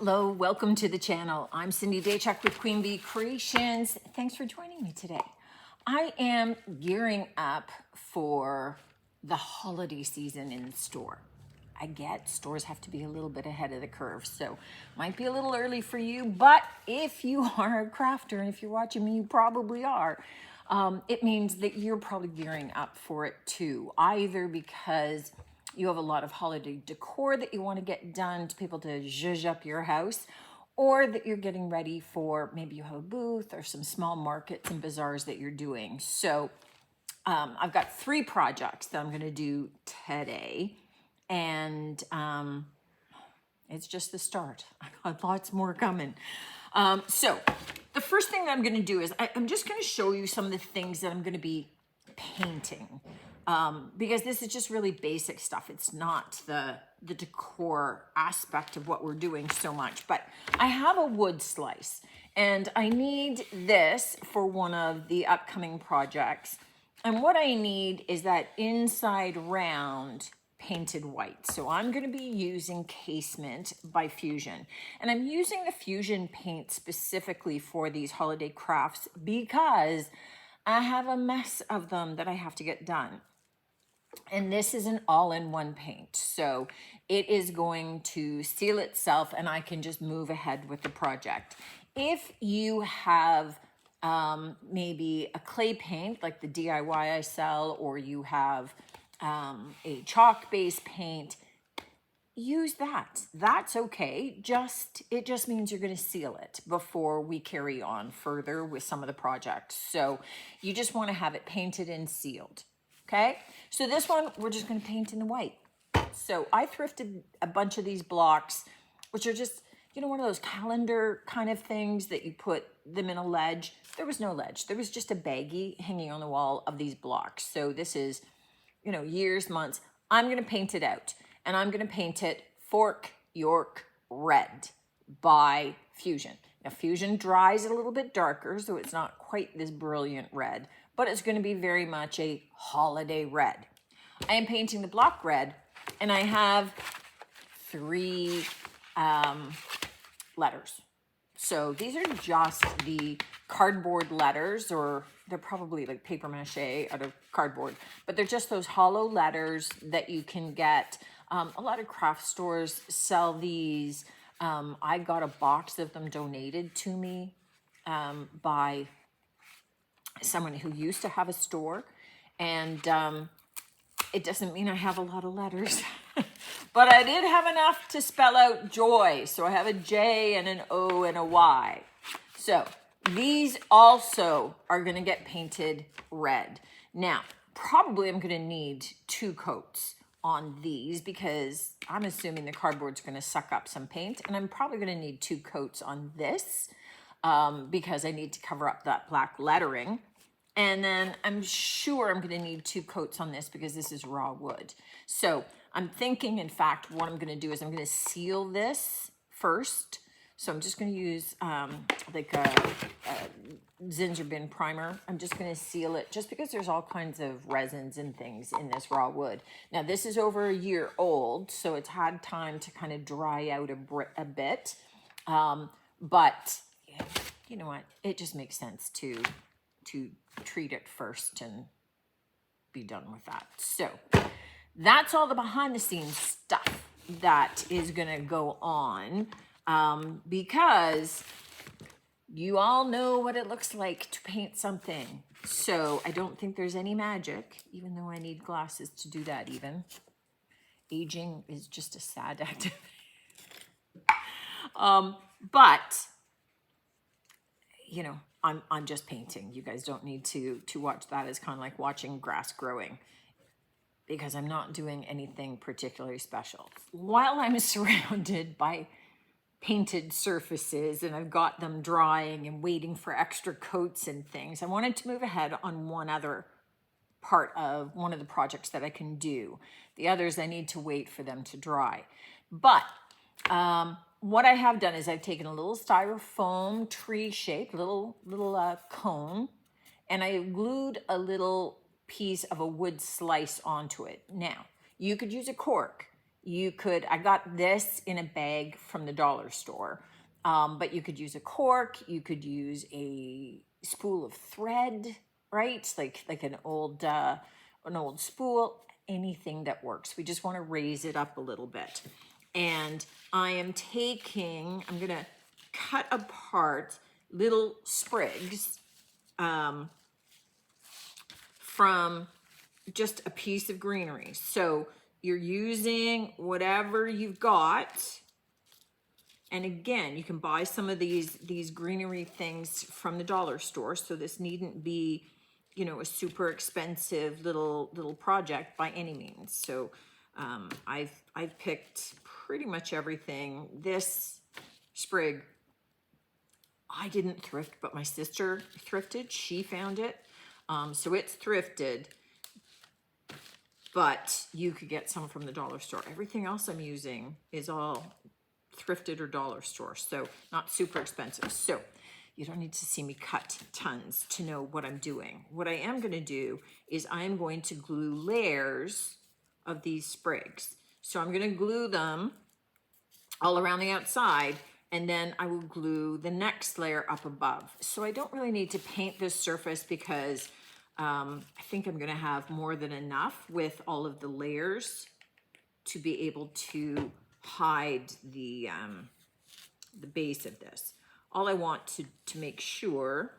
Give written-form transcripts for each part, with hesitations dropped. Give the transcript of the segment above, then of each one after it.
Hello, welcome to the channel. I'm Cindy Daychuck with Queen Bee Creations. Thanks for joining me today. I am gearing up for the holiday season in the store. I get stores have to be a little bit ahead of the curve, so might be a little early for you, but if you are a crafter, and if you're watching me, you probably are, it means that you're probably gearing up for it too, either because you have a lot of holiday decor that you want to get done to be able to zhuzh up your house, or that you're getting ready for, maybe you have a booth or some small markets and bazaars that you're doing. So I've got 3 projects that I'm going to do today, and it's just the start. I got lots more coming. So the first thing that I'm going to do is I'm just going to show you some of the things that I'm going to be painting. Because this is just really basic stuff. It's not the decor aspect of what we're doing so much, but I have a wood slice and I need this for one of the upcoming projects. And what I need is that inside round painted white. So I'm going to be using Casement by Fusion, and I'm using the Fusion paint specifically for these holiday crafts because I have a mess of them that I have to get done. And this is an all-in-one paint, so it is going to seal itself and I can just move ahead with the project. If you have maybe a clay paint like the DIY I sell, or you have a chalk-based paint, use that. That's okay. It just means you're going to seal it before we carry on further with some of the projects. So you just want to have it painted and sealed. Okay, so this one, we're just going to paint in the white. So I thrifted a bunch of these blocks, which are just, you know, one of those calendar kind of things that you put them in a ledge. There was no ledge. There was just a baggie hanging on the wall of these blocks. So this is, you know, years, months. I'm going to paint it out, and I'm going to paint it Fork York Red by Fusion. Now, Fusion dries a little bit darker, so it's not quite this brilliant red, but it's going to be very much a holiday red. I am painting the block red, and I have 3 letters. So these are just the cardboard letters, or they're probably like paper mache out of cardboard, but they're just those hollow letters that you can get. A lot of craft stores sell these. I got a box of them donated to me by someone who used to have a store, and it doesn't mean I have a lot of letters, but I did have enough to spell out joy. So I have a J and an O and a Y. So these also are going to get painted red. Now, probably I'm going to need 2 coats on these because I'm assuming the cardboard's going to suck up some paint, and I'm probably going to need 2 coats on this because I need to cover up that black lettering. And then I'm sure I'm going to need 2 coats on this because this is raw wood. So I'm thinking, in fact, what I'm going to do is I'm going to seal this first. So I'm just going to use like a Zinsser bin primer. I'm just going to seal it just because there's all kinds of resins and things in this raw wood. Now, this is over a year old, so it's had time to kind of dry out a bit. But yeah, you know what? It just makes sense to treat it first and be done with that. So that's all the behind the scenes stuff that is going to go on because you all know what it looks like to paint something. So I don't think there's any magic, even though I need glasses to do that even. Aging is just a sad activity. But, you know, I'm just painting. You guys don't need to watch that as kind of like watching grass growing, because I'm not doing anything particularly special. While I'm surrounded by painted surfaces and I've got them drying and waiting for extra coats and things, I wanted to move ahead on one other part of one of the projects that I can do. The others, I need to wait for them to dry. But what I have done is I've taken a little styrofoam tree shape, little cone, and I glued a little piece of a wood slice onto it. Now, you could use a cork. You could, I got this in a bag from the dollar store, but you could use a cork, you could use a spool of thread, right? Like an old spool, anything that works. We just want to raise it up a little bit. And I'm gonna cut apart little sprigs from just a piece of greenery. So you're using whatever you've got. And again, you can buy some of these greenery things from the dollar store. So this needn't be, you know, a super expensive little project by any means. So I've picked pretty much everything. This sprig, I didn't thrift, but my sister thrifted. She found it. So it's thrifted, but you could get some from the dollar store. Everything else I'm using is all thrifted or dollar store, so not super expensive. So you don't need to see me cut tons to know what I'm doing. What I am going to do is I am going to glue layers of these sprigs. So I'm going to glue them all around the outside, and then I will glue the next layer up above. So I don't really need to paint this surface because I think I'm going to have more than enough with all of the layers to be able to hide the base of this. All I want to make sure,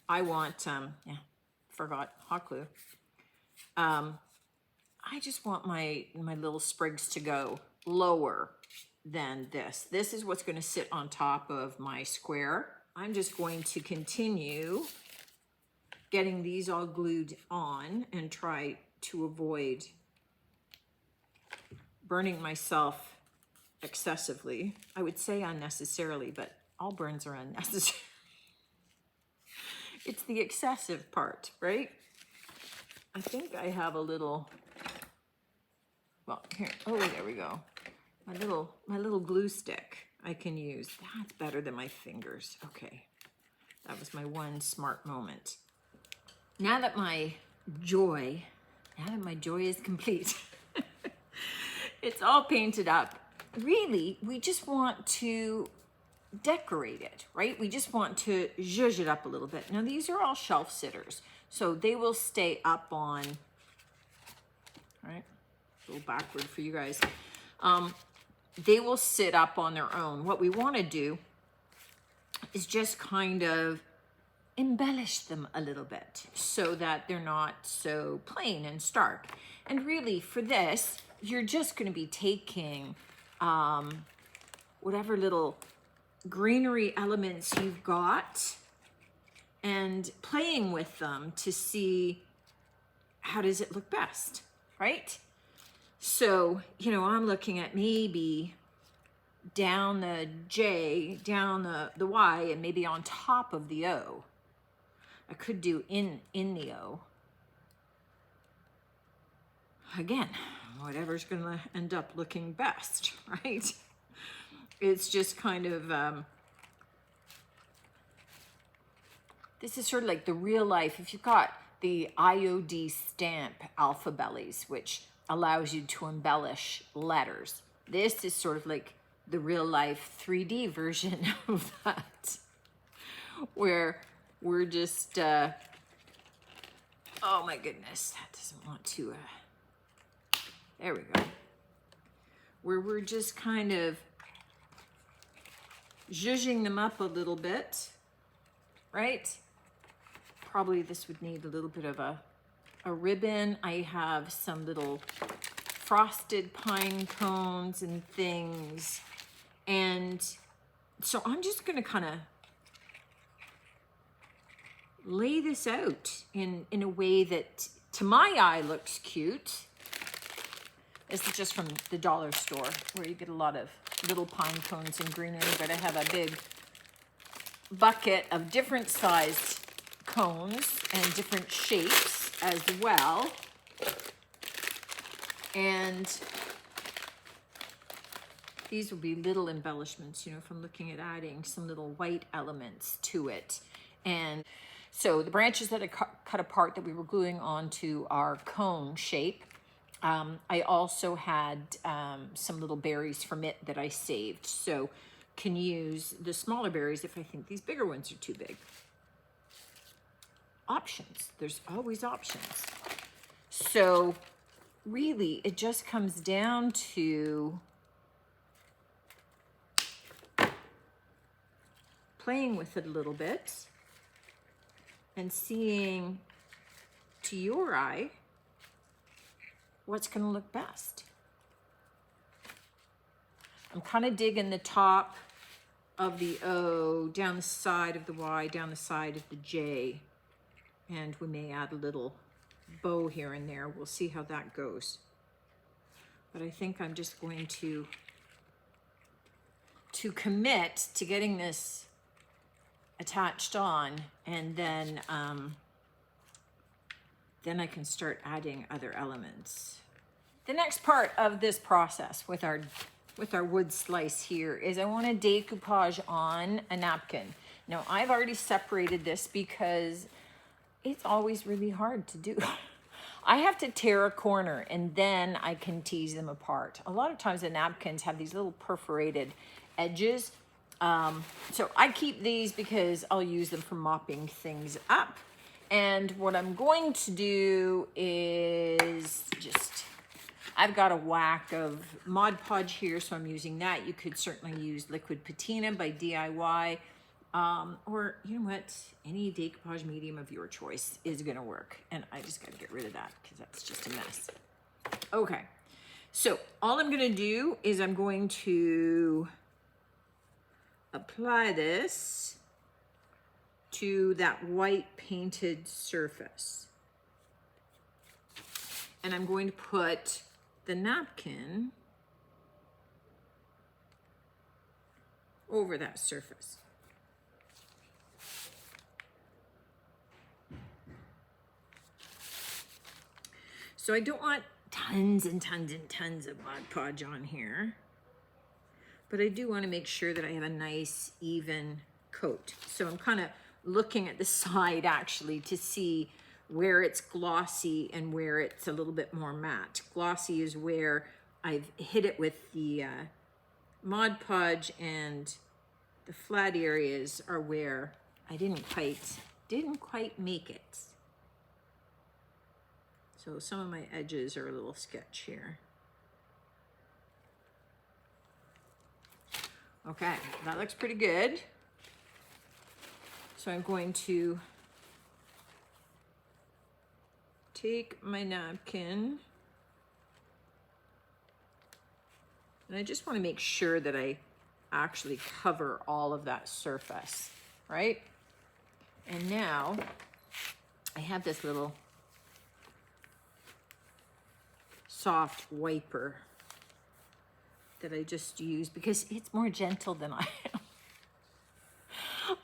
forgot hot glue. I just want my little sprigs to go lower than this. This is what's going to sit on top of my square. I'm just going to continue getting these all glued on and try to avoid burning myself excessively. I would say unnecessarily, but all burns are unnecessary. It's the excessive part, right? I think I have a little, well, here, oh, there we go. My little glue stick I can use. That's better than my fingers. Okay, that was my one smart moment. Now that my joy is complete, it's all painted up. Really, we just want to decorate it, right? We just want to zhuzh it up a little bit. Now, these are all shelf sitters, so they will stay up on, right? A little backward for you guys. They will sit up on their own. What we want to do is just kind of embellish them a little bit so that they're not so plain and stark. And really, for this, you're just going to be taking whatever little greenery elements you've got and playing with them to see how does it look best, right? So, you know, I'm looking at maybe down the J, down the Y, and maybe on top of the O. I could do in the O. Again, whatever's going to end up looking best, right? It's just kind of, this is sort of like the real life. If you've got the IOD stamp alphabellies, which allows you to embellish letters, this is sort of like the real life 3D version of that, where we're just, oh my goodness, that doesn't want to, there we go. Where we're just kind of zhuzhing them up a little bit, right? Probably this would need a little bit of a ribbon. I have some little frosted pine cones and things. And so I'm just gonna kind of lay this out in a way that to my eye looks cute. This is just from the dollar store where you get a lot of little pine cones and greenery, but I have a big bucket of different sized cones and different shapes as well. And these will be little embellishments, you know, from looking at adding some little white elements to it. And so the branches that I cut apart that we were gluing onto our cone shape, I also had some little berries from it that I saved. So can use the smaller berries if I think these bigger ones are too big. Options. There's always options. So really, it just comes down to playing with it a little bit and seeing to your eye what's going to look best. I'm kind of digging the top of the O, down the side of the Y, down the side of the J, and we may add a little bow here and there. We'll see how that goes. But I think I'm just going to commit to getting this attached on, and then I can start adding other elements. The next part of this process with our wood slice here is I want to decoupage on a napkin. Now I've already separated this because it's always really hard to do. I have to tear a corner and then I can tease them apart. A lot of times the napkins have these little perforated edges. So I keep these because I'll use them for mopping things up. And what I'm going to do is I've got a whack of Mod Podge here, so I'm using that. You could certainly use liquid patina by DIY, or you know what, any decoupage medium of your choice is gonna work. And I just gotta get rid of that because that's just a mess. Okay, so all I'm gonna do is I'm going to apply this to that white painted surface. And I'm going to put the napkin over that surface. So I don't want tons and tons and tons of Mod Podge on here, but I do want to make sure that I have a nice even coat. So I'm kind of looking at the side actually to see where it's glossy and where it's a little bit more matte. Glossy is where I've hit it with the Mod Podge, and the flat areas are where I didn't quite make it. So some of my edges are a little sketch here. Okay, that looks pretty good. So I'm going to take my napkin, and I just want to make sure that I actually cover all of that surface, right? And now I have this little soft wiper that I just use because it's more gentle than I am.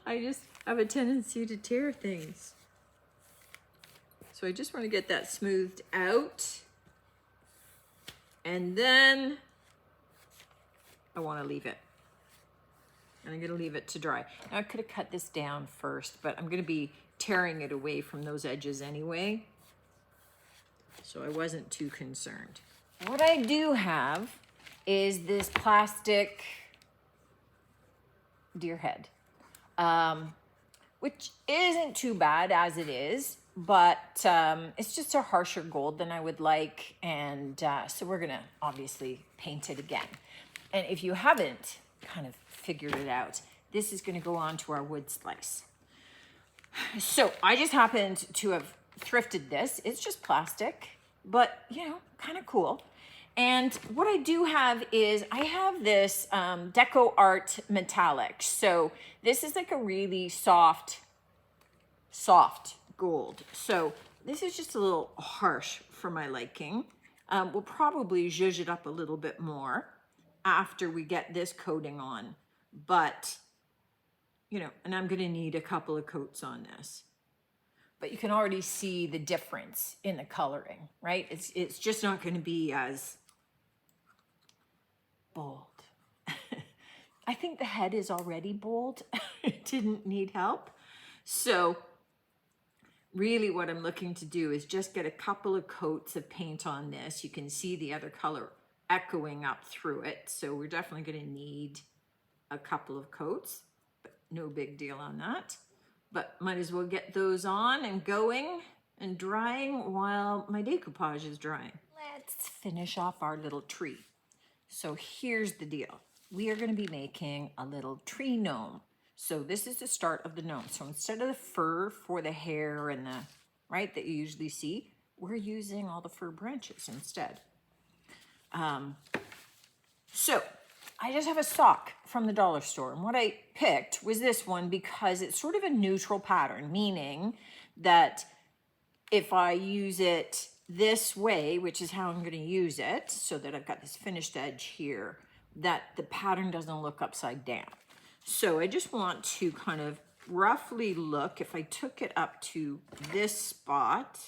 I just have a tendency to tear things. So I just want to get that smoothed out. And then I want to leave it. And I'm going to leave it to dry. Now I could have cut this down first, but I'm going to be tearing it away from those edges anyway. So I wasn't too concerned. What I do have is this plastic deer head, which isn't too bad as it is, but it's just a harsher gold than I would like. And so we're gonna obviously paint it again. And if you haven't kind of figured it out, this is gonna go on to our wood slice. So I just happened to have thrifted this. It's just plastic, but you know, kind of cool. And what I do have is I have this Deco Art metallic. So this is like a really soft gold. So this is just a little harsh for my liking. We'll probably zhuzh it up a little bit more after we get this coating on. But, you know, and I'm gonna need a couple of coats on this. But you can already see the difference in the coloring, right? It's just not gonna be as bold. I think the head is already bold. It didn't need help. So really what I'm looking to do is just get a couple of coats of paint on this. You can see the other color echoing up through it. So we're definitely going to need a couple of coats, but no big deal on that. But might as well get those on and going and drying while my decoupage is drying. Let's finish off our little tree. So here's the deal. We are going to be making a little tree gnome. So this is the start of the gnome. So instead of the fur for the hair and the, right, that you usually see, we're using all the fir branches instead. So I just have a sock from the dollar store, and what I picked was this one because it's sort of a neutral pattern, meaning that if I use it this way, which is how I'm going to use it, so that I've got this finished edge here, that the pattern doesn't look upside down. So I just want to kind of roughly look, if I took it up to this spot,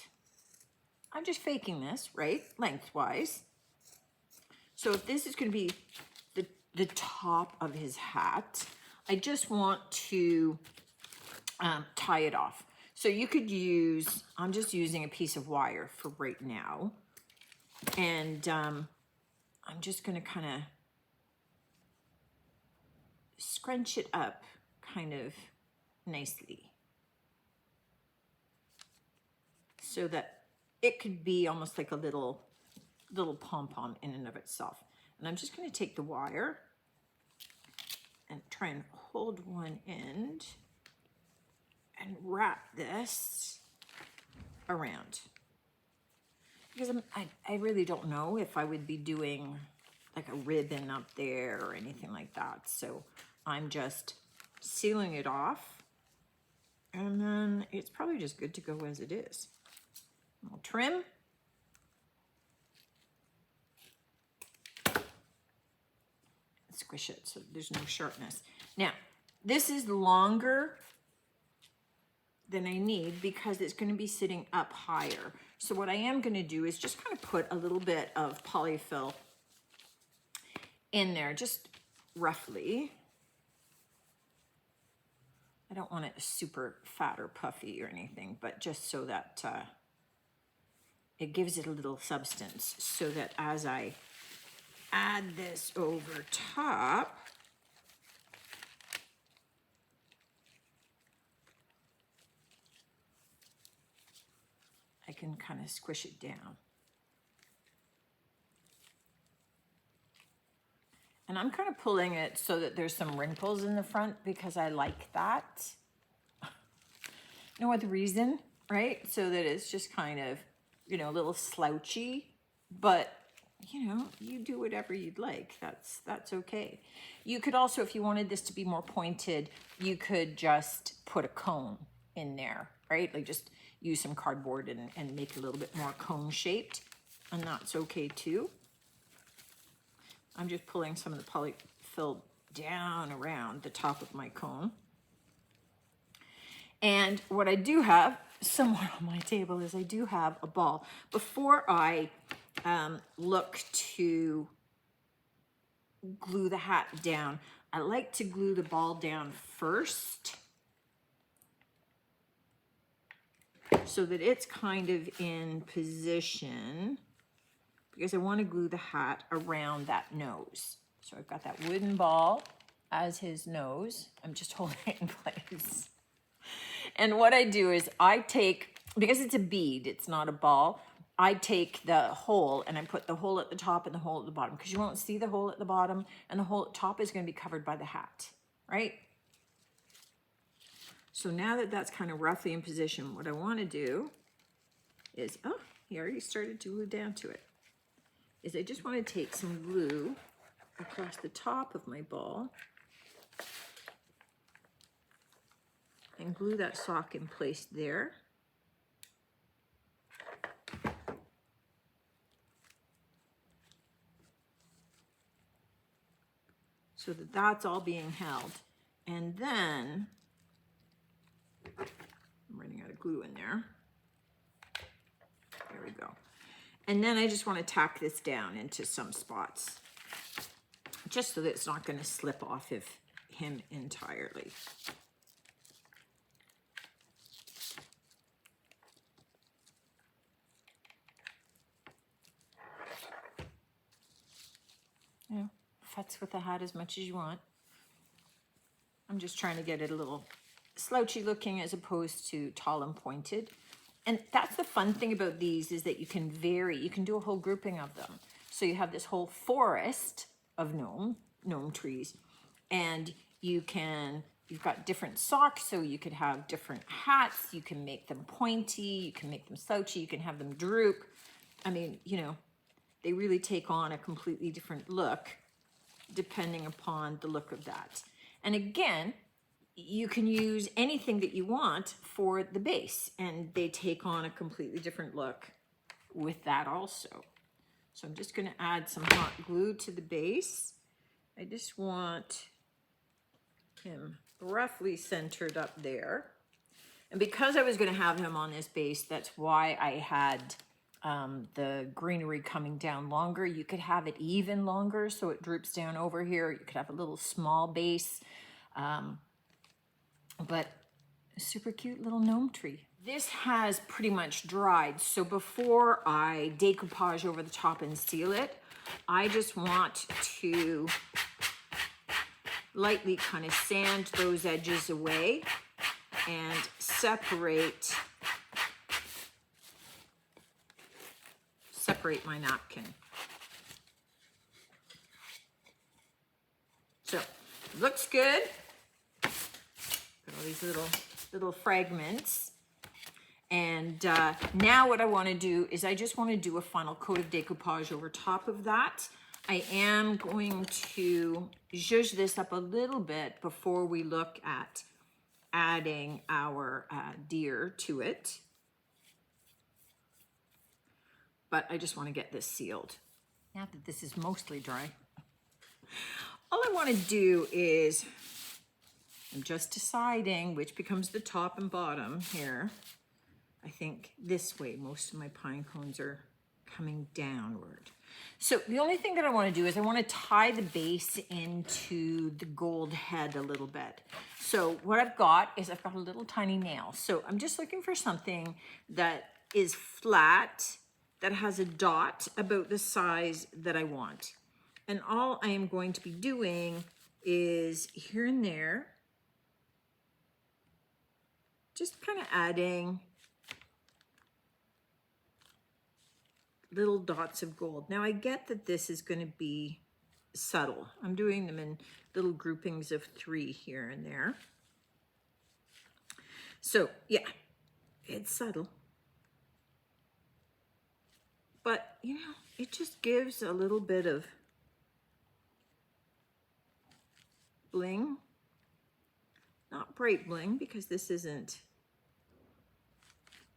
I'm just faking this, right, lengthwise. So if this is going to be the top of his hat, I just want to tie it off. So you could use, I'm just using a piece of wire for right now. And I'm just going to kind of scrunch it up kind of nicely so that it could be almost like a little pom-pom in and of itself. And I'm just going to take the wire and try and hold one end and wrap this around. Because I really don't know if I would be doing like a ribbon up there or anything like that. So I'm just sealing it off, and then it's probably just good to go as it is. I'll trim. Squish it so there's no sharpness. Now, this is longer than I need because it's going to be sitting up higher. So what I am going to do is just kind of put a little bit of polyfill in there, just roughly. I don't want it super fat or puffy or anything, but just so that it gives it a little substance, so that as I add this over top, I can kind of squish it down. And I'm kind of pulling it so that there's some wrinkles in the front because I like that. No other reason, right? So that it's just kind of, you know, a little slouchy, but you know, you do whatever you'd like. That's okay. You could also, if you wanted this to be more pointed, you could just put a cone in there, right? Like just use some cardboard and make it a little bit more cone shaped, and that's okay too. I'm just pulling some of the polyfill down around the top of my cone. And what I do have somewhere on my table is I do have a ball. Before I look to glue the hat down, I like to glue the ball down first so that it's kind of in position, because I want to glue the hat around that nose. So I've got that wooden ball as his nose. I'm just holding it in place. And what I do is I take, because it's a bead, it's not a ball, I take the hole and I put the hole at the top and the hole at the bottom, because you won't see the hole at the bottom, and the hole at the top is going to be covered by the hat, right? So now that that's kind of roughly in position, what I want to do is, oh, he already started to glue down to it, is I just want to take some glue across the top of my ball and glue that sock in place there. So that that's all being held. And then, I'm running out of glue in there. There we go. And then I just want to tack this down into some spots, just so that it's not going to slip off of him entirely. You know, futz with the hat as much as you want. I'm just trying to get it a little slouchy looking as opposed to tall and pointed. And that's the fun thing about these is that you can vary, you can do a whole grouping of them. So you have this whole forest of gnome trees, and you've got different socks, so you could have different hats, you can make them pointy, you can make them slouchy, you can have them droop. I mean, you know, they really take on a completely different look depending upon the look of that. And again, you can use anything that you want for the base, and they take on a completely different look with that also. So I'm just going to add some hot glue to the base. I just want him roughly centered up there. And because I was going to have him on this base, that's why I had the greenery coming down longer. You could have it even longer so it droops down over here. You could have a little small base. But a super cute little gnome tree. This has pretty much dried, so before I decoupage over the top and seal it, I just want to lightly kind of sand those edges away and separate my napkin. So, looks good. All these little fragments. And now what I want to do is I just want to do a final coat of decoupage over top of that. I am going to zhuzh this up a little bit before we look at adding our deer to it. But I just want to get this sealed. Now that this is mostly dry, all I want to do is, I'm just deciding which becomes the top and bottom here. I think this way, most of my pine cones are coming downward. So the only thing that I want to do is I want to tie the base into the gold head a little bit. So what I've got is I've got a little tiny nail. So I'm just looking for something that is flat, that has a dot about the size that I want. And all I am going to be doing is here and there, just kind of adding little dots of gold. Now I get that this is going to be subtle. I'm doing them in little groupings of 3 here and there. So yeah, it's subtle. But you know, it just gives a little bit of bling. Not bright bling because this isn't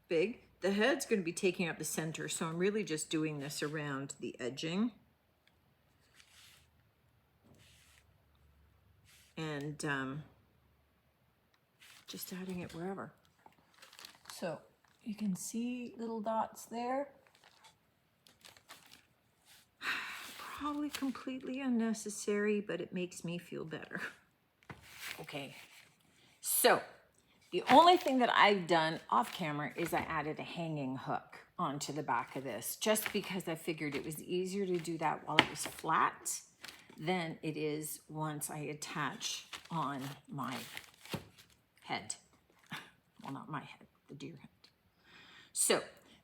big. The head's going to be taking up the center, so I'm really just doing this around the edging. And just adding it wherever. So you can see little dots there. Probably completely unnecessary, but it makes me feel better. Okay, so the only thing that I've done off camera is I added a hanging hook onto the back of this, just because I figured it was easier to do that while it was flat than it is once I attach on my head. Well, not my head, the deer head. So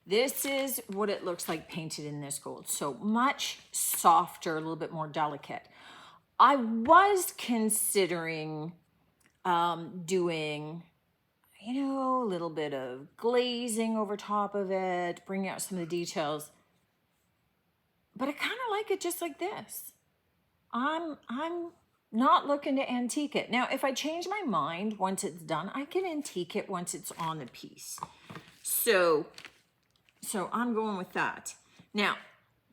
this is what it looks like painted in this gold. So much softer, a little bit more delicate. I was considering doing, you know, a little bit of glazing over top of it, bring out some of the details. But I kind of like it just like this. I'm not looking to antique it. Now, if I change my mind once it's done, I can antique it once it's on the piece. So I'm going with that. Now,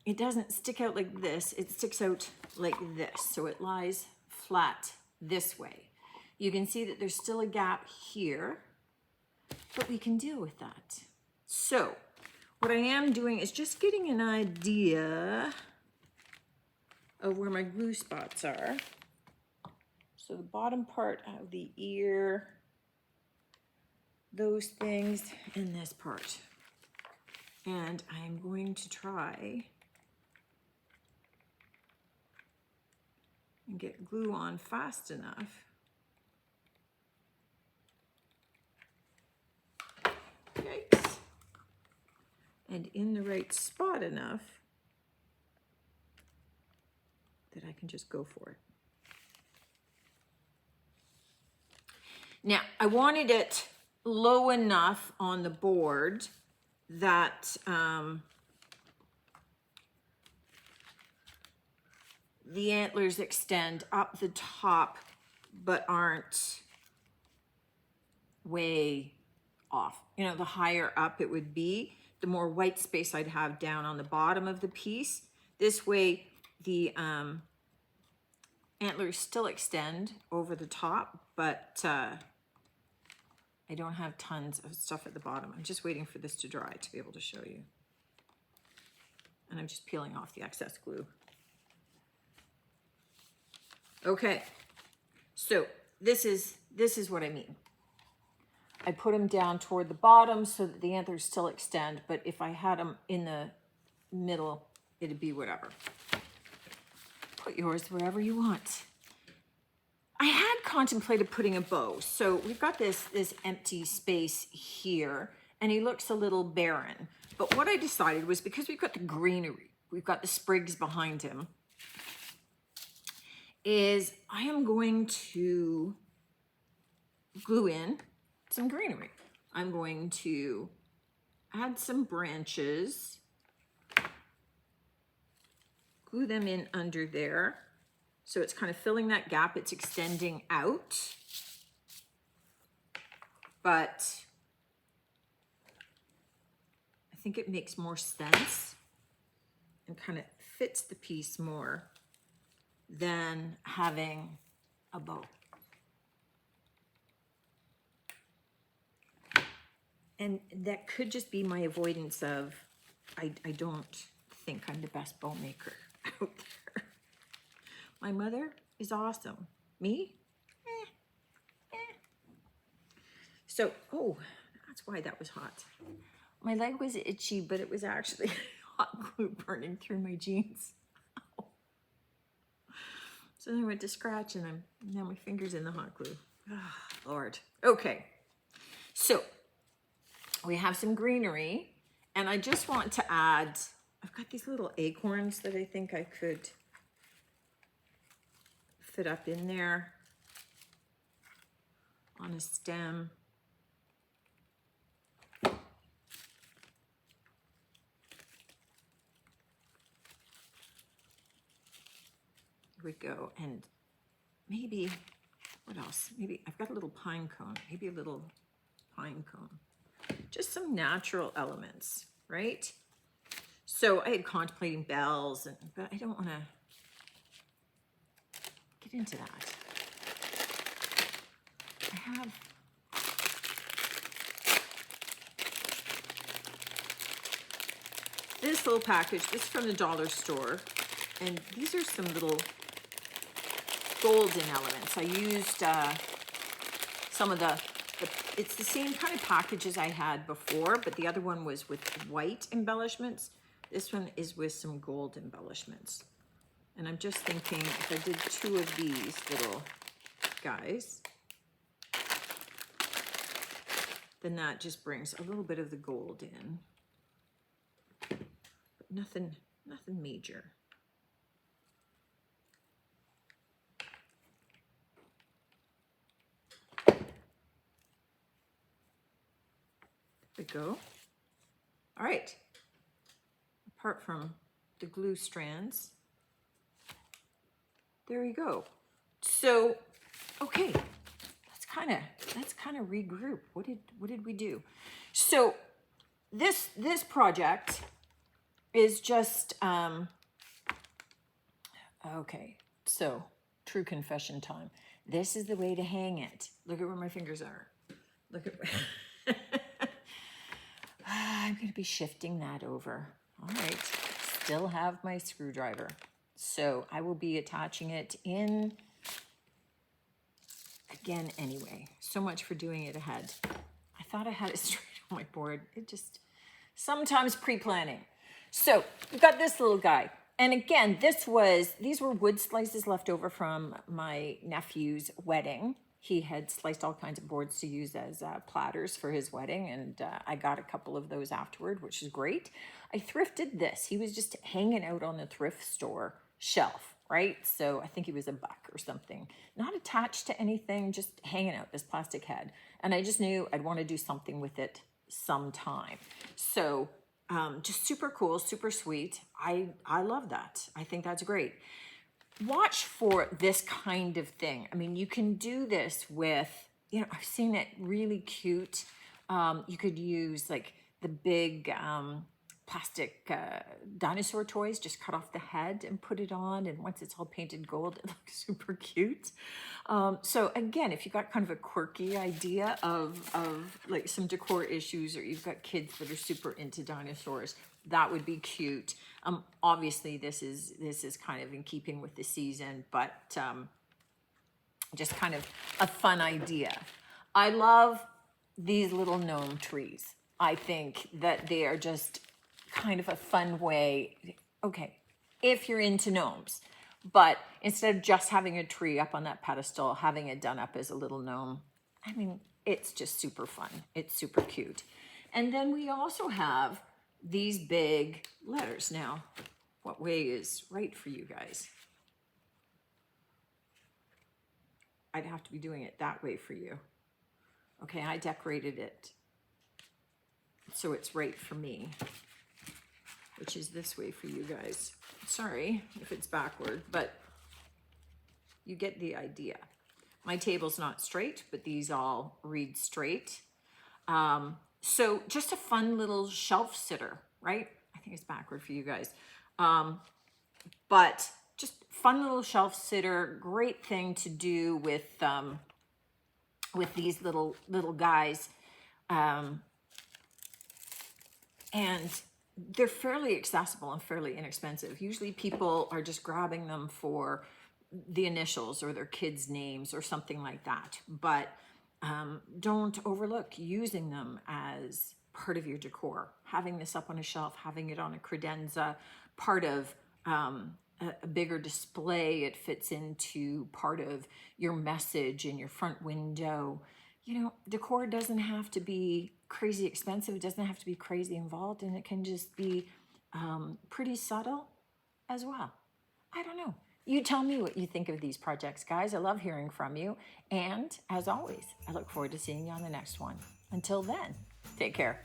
it doesn't stick out like this. It sticks out like this. So it lies flat this way. You can see that there's still a gap here, but we can deal with that. So what I am doing is just getting an idea of where my glue spots are. So the bottom part of the ear, those things, and this part. And I'm going to try and get glue on fast enough. Yikes. And in the right spot enough that I can just go for it. Now, I wanted it low enough on the board that the antlers extend up the top, but aren't way off. You know, the higher up it would be, the more white space I'd have down on the bottom of the piece. This way, the antlers still extend over the top, but I don't have tons of stuff at the bottom. I'm just waiting for this to dry to be able to show you. And I'm just peeling off the excess glue. Okay, so this is what I mean. I put them down toward the bottom so that the antlers still extend, but if I had them in the middle, it'd be whatever. Put yours wherever you want. I had contemplated putting a bow. So we've got this empty space here, and he looks a little barren. But what I decided was, because we've got the greenery, we've got the sprigs behind him, is I am going to glue in some greenery. I'm going to add some branches, glue them in under there. So it's kind of filling that gap, it's extending out. But I think it makes more sense and kind of fits the piece more than having a bow. And that could just be my avoidance of, I don't think I'm the best bow maker out there. My mother is awesome. Me? So, oh, that's why that was hot. My leg was itchy, but it was actually hot glue burning through my jeans. So then I went to scratch, and now my finger's in the hot glue. Oh, Lord. Okay. So we have some greenery, and I just want to add, I've got these little acorns that I think I could fit up in there on a stem. Here we go. And maybe, what else? Maybe I've got a little pine cone, maybe a little pine cone. Just some natural elements, right? So I had contemplating bells, but I don't want to get into that. I have this little package. This is from the dollar store, and these are some little golden elements. I used some of it's the same kind of packages I had before, but the other one was with white embellishments. This one is with some gold embellishments. And I'm just thinking, if I did 2 of these little guys, then that just brings a little bit of the gold in. But nothing major. There we go. All right. Apart from the glue strands, there you go. So, okay, let's kind of regroup. What did we do? So this project is just okay. So true confession time. This is the way to hang it. Look at where my fingers are. Look at where I'm going to be shifting that over. All right, still have my screwdriver. So I will be attaching it in again anyway. So much for doing it ahead. I thought I had it straight on my board. It just, sometimes pre-planning. So we've got this little guy. And again, these were wood slices left over from my nephew's wedding. He had sliced all kinds of boards to use as platters for his wedding, and I got a couple of those afterward, which is great. I thrifted this. He was just hanging out on the thrift store shelf, right? So I think he was $1 or something. Not attached to anything, just hanging out, this plastic head. And I just knew I'd want to do something with it sometime. So just super cool, super sweet. I love that. I think that's great. Watch for this kind of thing. I mean, you can do this with, I've seen it really cute. You could use like the big plastic dinosaur toys, just cut off the head and put it on. And once it's all painted gold, it looks super cute. So again, if you've got kind of a quirky idea of like some decor issues, or you've got kids that are super into dinosaurs, that would be cute. Obviously this is kind of in keeping with the season, but just kind of a fun idea. I love these little gnome trees. I think that they are just kind of a fun way. Okay, if you're into gnomes, but instead of just having a tree up on that pedestal, having it done up as a little gnome, I mean, it's just super fun. It's super cute. And then we also have these big letters. Now, what way is right for you guys? I'd have to be doing it that way for you. Okay, I decorated it so it's right for me, which is this way for you guys. Sorry if it's backward, but you get the idea. My table's not straight, but these all read straight. So just a fun little shelf sitter, right? I think it's backward for you guys. But just fun little shelf sitter, great thing to do with these little guys. And they're fairly accessible and fairly inexpensive. Usually people are just grabbing them for the initials or their kids' names or something like that. But don't overlook using them as part of your decor. Having this up on a shelf, having it on a credenza, part of a bigger display. It fits into part of your message in your front window. Decor doesn't have to be crazy expensive. It doesn't have to be crazy involved, and it can just be pretty subtle as well. I don't know. You tell me what you think of these projects, guys. I love hearing from you. And as always, I look forward to seeing you on the next one. Until then, take care.